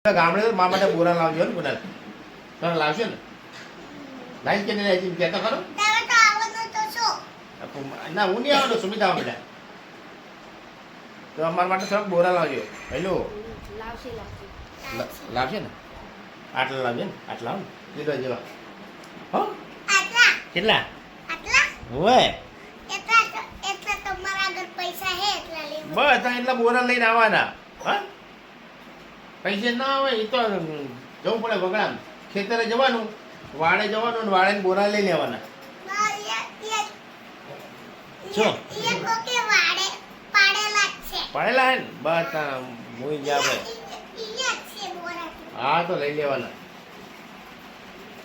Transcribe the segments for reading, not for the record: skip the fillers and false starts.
ગામડે તો મા માટે બોરા લાવજો ને ગુનાલ તમે લાવશો ને લાઈન કે નહીં લાવી કહેતો ખરો ના હું નહીં આવવાનો સુમિત આવો બેટા તો અમારા માટે થોડાક બોરા લાવજો હેલો લાવશે ને આટલા લાવજો ને આટલા આવો ને લીધો જેવા હો કેટલા હોય બસ એટલા બોરા લઈને આવવાના હા પૈસા ના આવે એ તો જવું પડે વગડામ ખેતરે જવાનું વાડે જવાનું વાડે બોરા લઈ લેવાના શું પડેલા હે ને બસ હું જ્યાં હા તો લઈ લેવાના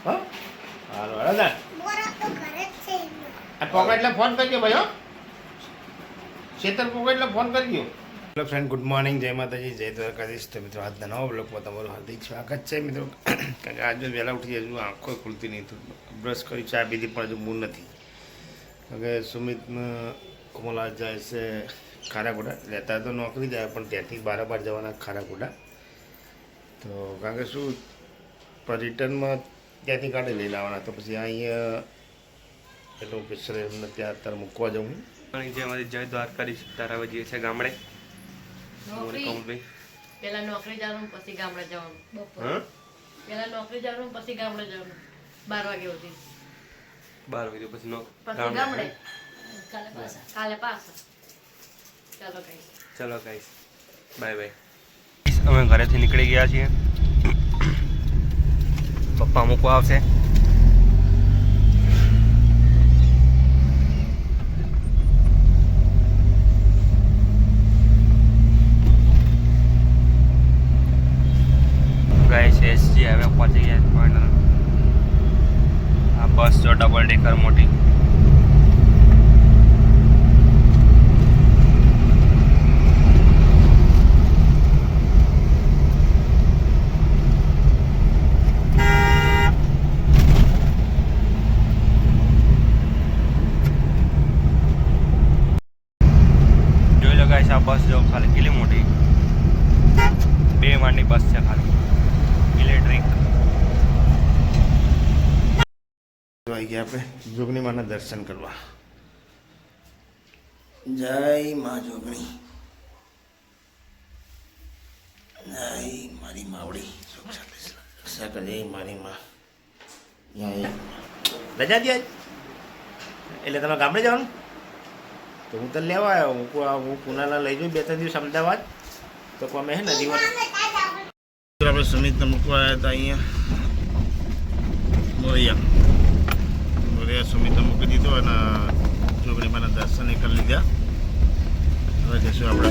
હા હાલો હળદા પોકેટલે ફોન કરજો ભાઈ હો ખેતર પોકેટલે ફોન કરજો હેલો ફ્રેન્ડ ગુડ મોર્નિંગ જય માતાજી જય દ્વારકાધીશ તો મિત્રો આજના નવા બ્લોગમાં તમારું હાર્દિક સ્વાગત છે મિત્રો કારણ કે આજે વહેલા ઉઠી હજુ આંખો ખુલતી નહીં તો બ્રશ કરી ચા પીધી પણ હજુ મૂળ નથી કારણ કે સુમિત કોમલા જાય છે ખારાકોટા રહેતા તો નોકરી જાય પણ ત્યાંથી બાર જવાના ખારાકોટા તો કારણ કે શું રિટર્નમાં ત્યાંથી ગાડી લઈ લાવવાના તો પછી અહીંયા એટલું પિક્ચર એમને ત્યાં અત્યારે મૂકવા જવું જે અમારી જય દ્વારકાધીશ તારાવા જઈએ છે ગામડે પેલા નોકરી જવાનું પછી ગામડે જવાનું બપોર પેલા નોકરી જવાનું પછી ગામડે જવાનું 12 વાગે સુધી 12 વાગે પછી ગામડે કાલે પાછા ચલો ગાઈસ બાય બાય અમે ઘરેથી નીકળી ગયા છીએ પપ્પા મૂકવા આવશે ગાઈસ એસજી હવે પહોંચી ગયા ફાઇનલ આ બસ જો ડબલ ડેકર મોટી જોઈ લો ગાઈસ આ બસ જો ખાલી કેટલી મોટી 2 માળની બસ છે ખાલી ઇલેક્ટ્રિક આવી ગયા આપણે જોગણી માના દર્શન કરવા જય માં જોગણી જય મારી માવડી રક્ષા કરે મારી માં રજા દે એટલે તમે ગામડે જવાનું તો હું તને લેવા આવ્યો હું પુનાના લઈ જાઉં 2-3 દિવસ અમદાવાદ તો અમે હે નદીમાં આપણે સુમિતને મૂકવા આવ્યા હતા અહીંયા મોરિયા સુમિતને મૂકી દીધો અને જોગણી માના દર્શન કરી લીધા હવે જઈશું આપણે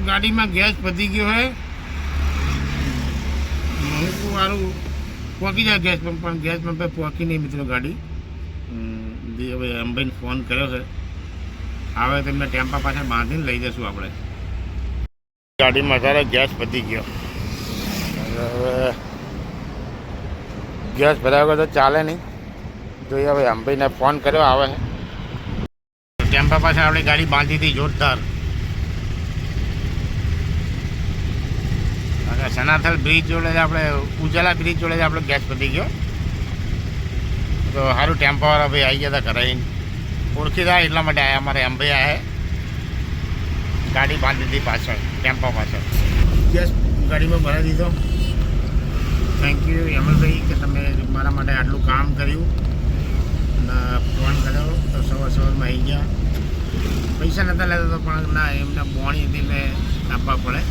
ગાડીમાં ગેસ પતી ગયો હોય મારું પહોંચી જાય ગેસ પંપ પણ ગેસ પંપે પહોંચી નહીં મિત્રો ગાડી હવે અંબાઈને ફોન કર્યો છે આવે તેમને ટેમ્પા પાછળ બાંધીને લઈ જઈશું આપણે ગાડીમાં અત્યારે ગેસ પતી ગયો હવે ગેસ ભરાયા વગર તો ચાલે નહીં જોઈએ હવે અંબાઈને ફોન કર્યો આવે ટેમ્પા પાછળ આપણી ગાડી બાંધી હતી જોરદાર સનાથલ બ્રિજ જોડે જ આપણે ઉજાલા બ્રિજ જોડે જ આપણો ગેસ પતી ગયો તો સારું ટેમ્પાવાળા ભાઈ આવી ગયા હતા ઘરે ઓળખી રહ્યા એટલા માટે આવ્યા અમારે અંબાઈ આવ્યા ગાડી બાંધી દીધી પાછળ ટેમ્પા પાછળ ગેસ ગાડીમાં ભરાઈ દીધો થેન્ક યુ યમલભાઈ કે તમે મારા માટે આટલું કામ કર્યું અને ફોન કર્યો તો સવારમાં આવી ગયા પૈસા નહોતા લેતા તો પણ ના એમને બોણી હતી એટલે આપવા પડે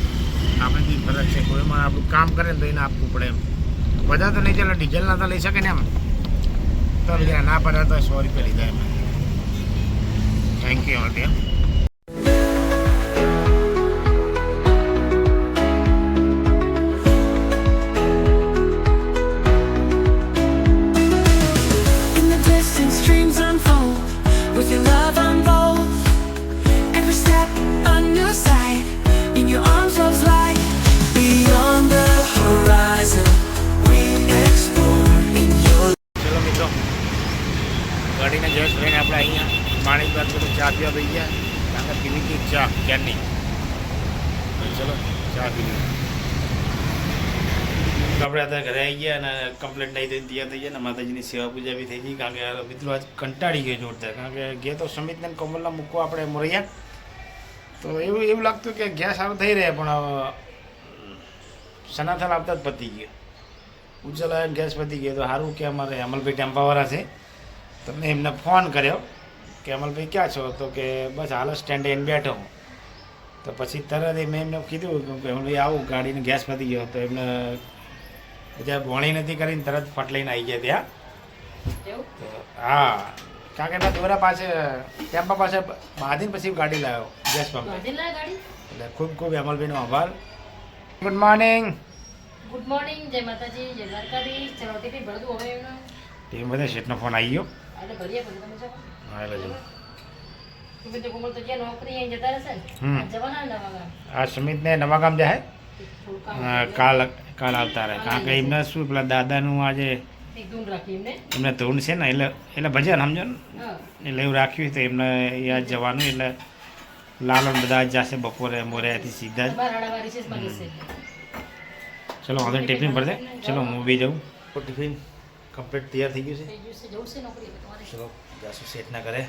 આપણે બી ફરજ છે કોઈ પણ આપણું કામ કરે ને તો એને આપવું પડે એમ બધા તો નહીં ચાલે ડીઝલ ના તો લઈ શકે ને એમ તો બીજા ના પડે તો 100 રૂપિયા લીધા એમ થેન્ક યુ ઓલટી with your love on bold. Every step a new sight. ચા ક્યારની ચલો ચા પી લઈએ. આપણે અત્યારે ઘરે આવી ગયા અને કમ્પ્લેટ નહીં થઈને તૈયાર થઈ ગયા ને માતાજીની સેવા પૂજા બી થઈ ગઈ. કારણ કે મિત્રો આજ કંટાળી ગયો જોરદાર. કારણ કે ગયા તો સમિતને કમલના મૂકવા આપણે મોરૈયા તો એવું લાગતું કે ગેસ સારું થઈ રહે પણ સનાથલ આવતા જ પતી ગયો. ઉજ્જવલા ગેસ પતી ગયો તો સારું કે અમારે અમલભાઈ ટેમ્પાવાળા છે તો મેં એમને ફોન કર્યો કે અમલભાઈ ક્યાં છો તો કે બસ હાલ સ્ટેન્ડે એને બેઠો હું. તો પછી તરત મેં એમને કીધું કે અમલભાઈ આવું ગાડીને ગેસ પતી ગયો તો એમને બીજા ભોણી નથી કરીને તરત ફટ લઈને આવી ગયા ત્યાં. એવું? તો હા કારણ કે એના દોરા પાસે ટેમ્પા પાસે બાંધીને પછી ગાડી લાવ્યો ગેસ પંપ. બાંધીને લાયા ગાડી? એટલે ખૂબ ખૂબ અમલભાઈનો આભાર. Good morning. ગુડ મોર્નિંગ, જય માતાજી, જય દ્વારકાધીશ. ચલો ટિફિન ભરતું હવે એમને ટીમ બધે શેઠનો ફોન આવી ગયો. એટલે ભરીએ પછી તમે જાઓ. હા એટલે જો ટિફિન તો કોમલ તો જ્યાં નોકરી અહીં જતા રહેશે ને આજ જવાના ને નવા ગામ. આ સુમિતને નવા ગામ જાય થોડું કામ કાલ આવતા રહે. કારણ કે એમને શું પેલા દાદાનું આજે એક ધૂન રાખી એમને. એમને ધૂન છે ને એટલે ભજન સમજો ને હા એટલે એવું રાખ્યું તો એમને યાદ જવાનું એટલે લાલન બધા જ જશે બપોરે મોરેથી સીધા જ. બાર આડા રિસેસમાં જશે. ચલો હવે ટિફિન ભર દે. ચલો હું બી જાઉં. ટિફિન કમ્પ્લીટ તૈયાર થઈ ગયું છે. થઈ ગયું છે, જવું છે નોકરી હવે તમારે. ચલો જાશું શેઠના ઘરે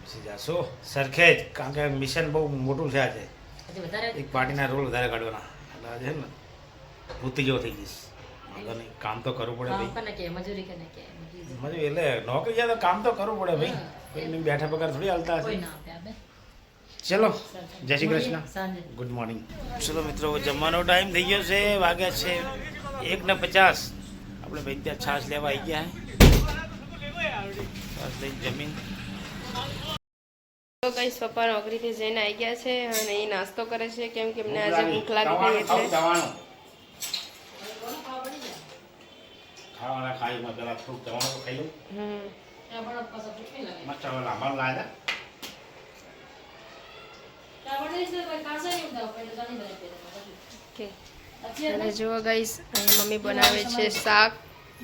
પછી જાશું સરખેજ. કારણ કે મિશન બહુ મોટું છે આજે. હજી વધારે એક પાર્ટીના રોલ વધારે કાઢવાના એટલે આજે છે ને ભૂતી જેવો થઈ જઈશ. વાંધો નહીં કામ તો કરવું પડે કામ ભાઈ. કને કે મજૂરી કને કે મજૂરી મજૂર એટલે નોકરી જાય તો કામ તો કરવું પડે ભાઈ. કોઈને બેઠા પગાર થોડી હાલતા કોઈ હશે. ના આપે આપે. ચલો જય શ્રી કૃષ્ણ. સાંજે ગુડ મોર્નિંગ. ચલો મિત્રો જમવાનો ટાઈમ થઈ ગયો છે. વાગ્યા છે 1:50. આપણે ભાઈ ત્યાં છાશ લેવા આવી ગયા છે. છાશ લઈને જમીન. તો ગાઈસ પપ્પા નોકરીથી જઈને આવી ગયા છે અને એ નાસ્તો કરે છે કેમ કે એમને આજે ભૂખ લાગી ગઈ એટલે ખાવાના ખાઈ પેલા થોડુંક જવાનું ખાઈ લઉં. ત્યાં પણ પાછા ભૂખ નહીં લાગે. મસ્ત હવે લાંબા લાવ્યા. ત્યાં પણ નહીં સર, કોઈ ખાસા નહીં ઉઠાવ, પણ જાણી બને પહેલા. ઓકે અત્યારે અને જુઓ ગાઈસ અહીંયા મમ્મી બનાવે છે શાક.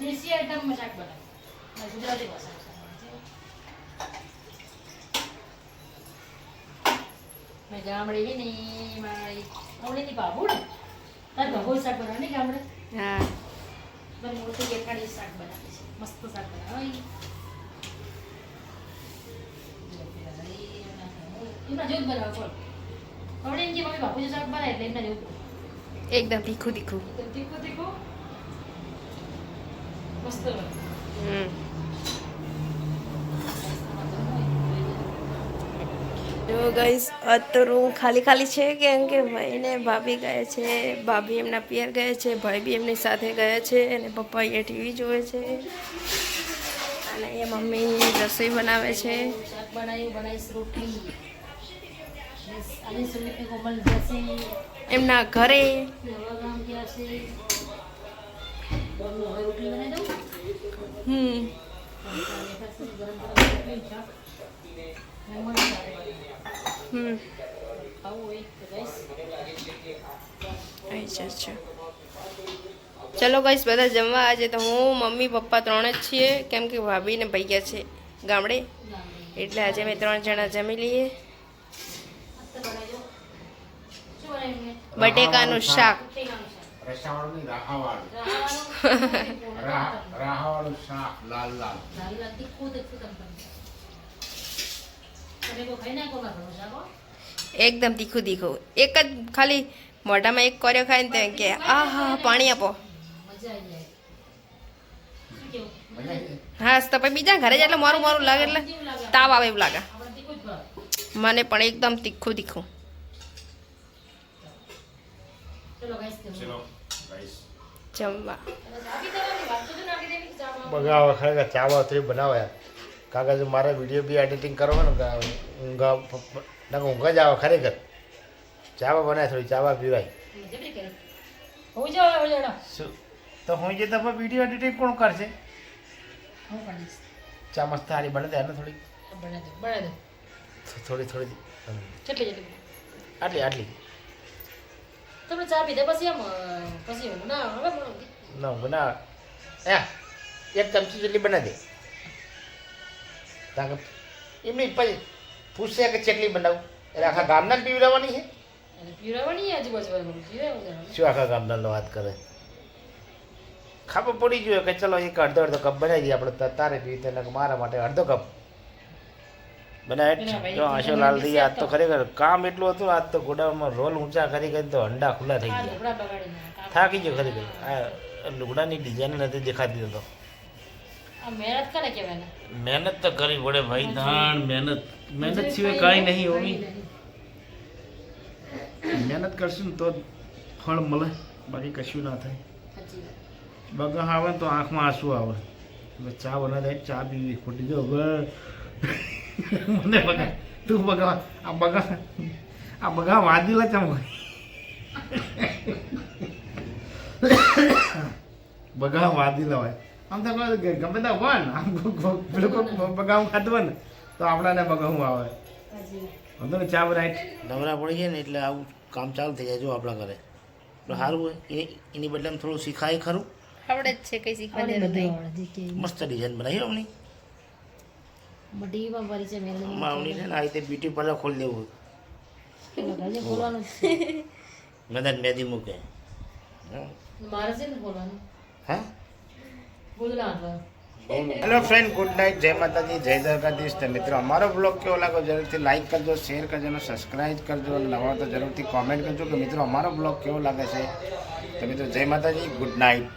દેશી આઈટમમાં શાક બનાવે. ગુજરાતી ભાષામાં શાક બનાવે છે. મેં ગામડે ગઈ ને મારી આવડીની બાબુ ને તાર ભગોળ શાક બનાવે ને ગામડે હા મારી મોટી કેકાડી શાક બનાવે છે. મસ્ત શાક બનાવે એમના જેવું જ બનાવે કોણ આવડે એમ કે મમ્મી બાપુજી શાક બનાવે એટલે એમના જેવું એકદમ તીખું તીખું. એકદમ તીખું તીખું મસ્ત બને. જો ગાઈસ આજ તો રૂમ ખાલી ખાલી છે કેમ કે ભાઈ ને ભાભી ગયા છે. ભાભી એમના પિયર ગયા છે, ભાઈ બી એમની સાથે ગયા છે અને પપ્પા અહીંયા ટીવી જોવે છે અને એ મમ્મી રસોઈ બનાવે છે. શાક બનાવીશ રોટલી આજે સુમિતની કોમલ જશે એમના ઘરે નવા ગામ ગયા છે. હવે રોટલી બનાવી દઉં હમ ગરમ રોટલી શાક મહેમાન સાથે હમ ખાવું હોય તો ગઈશ. અચ્છા ચલો ગાઈસ બધા જમવા. આજે તો હું મમ્મી પપ્પા 3 જ છીએ કેમ કે ભાભી ને ભાઈ ગયા છે ગામડે એટલે આજે અમે 3 જણા જમી લઈએ. બટેકાનું શાક. રસાવાળું નહીં રાહાવાળું શાક લાલ લાલ. એકદમ તીખું તીખું. એક જ ખાલી મોઢામાં એક કર્યો ખાય ને તો કે આ હા પાણી આપો. હા તો પછી બીજા ઘરે જાય એટલે મારું મારું લાગે એટલે તાવ આવે એવું લાગે મને પણ એકદમ તીખું તીખું. જમવા બગાવ ખરેખર ચાવા થ્રી બનાવ્યા કારણ કે મારે વિડીયો બી એડિટિંગ કરવાનું ઊંઘ જ આવે ખરેખર. ચાવા બનાવે થોડી ચાવા પીવાય શું તો હું જે તમે વિડીયો એડિટિંગ કોણ કરશે? ચા મસ્ત સારી બને એને થોડી થોડી આટલી આટલી તમે ચા પીધા પછી આમ પછી ઊંઘ ના આવે હવે ના ઊંઘ ના એક ચમચી જેટલી બનાવી દે કારણ કે એમની પછી પૂછશે કે ચટલી બનાવું એટલે આખા ગામના જ પીવડાવવાની છે અને પીવડાવવાની આજુબાજુ વાળું પીવડાવવાનું. શું આખા ગામના વાત કરે ખબર પડી જોઈએ કે ચલો એક અડધો અડધો કપ બનાવી દઈએ આપણે તારે પીવી તેને મારા માટે અડધો કપ બનાવે જો આશોલાલ થી આજ તો ખરેખર કામ એટલું હતું આજ તો ઘોડામાં રોલ ઊંચા કરી કરીને તો અંડા ખુલ્લા થઈ આ ગયા લુગડા બગાડી નાખે. થાકી ગયો ખરેખર આ લુગડાની ડિઝાઇન નથી દેખાતી તો આ મહેનત કરે કહેવાય ને. મહેનત તો કરવી પડે ભાઈ દાણ મહેનત સિવાય કાંઈ નહીં હોવી મહેનત કરશું ને તો જ ફળ મળે બાકી કશું ના થાય સાચી વાત. બગા આવે ને તો આંખમાં આંસુ આવે હવે ચા બનાવે થાય ચા પીવી ખોટી જો હવે મને બગા તું બગા આ બગા વાદીલા ચમ બગા વાદીલા હોય આમ તો ગમે ત્યાં હોય ને આમ પેલું બગાવું ખાતું હોય ને તો આપણાને બગાવું આવે સાચી વાત. વાંધો ને ચા બનાવી નવરા પડી જાય ને એટલે આવું કામ ચાલુ થઈ જાય જો આપણા ઘરે તો સારું હોય એની બદલે થોડું શીખાય ખરું આવડે જ છે કઈ શીખવાની જરૂર નહીં. મસ્ત ડિઝાઇન બનાવી અમની ટીવીમાં પરિચય મેળવી માવની છે ને આ રીતે બ્યુટી પાર્લર ખોલી દેવું ખોલવાનું જ છે. મદદ મેદી મૂકે મારે છે ને ખોલવાનું હા બોલના હતા. હેલો ફ્રેન્ડ ગુડ નાઇટ જય માતાજી જય દ્વારકાધીશ તો મિત્રો અમારો બ્લોગ કેવો લાગ્યો જરૂરથી લાઈક કરજો શેર કરજો અને સબસ્ક્રાઈબ કરજો અને નવા તો જરૂરથી કોમેન્ટ કરજો કે મિત્રો અમારો બ્લોગ કેવો લાગે છે તો મિત્રો જય માતાજી ગુડ નાઇટ.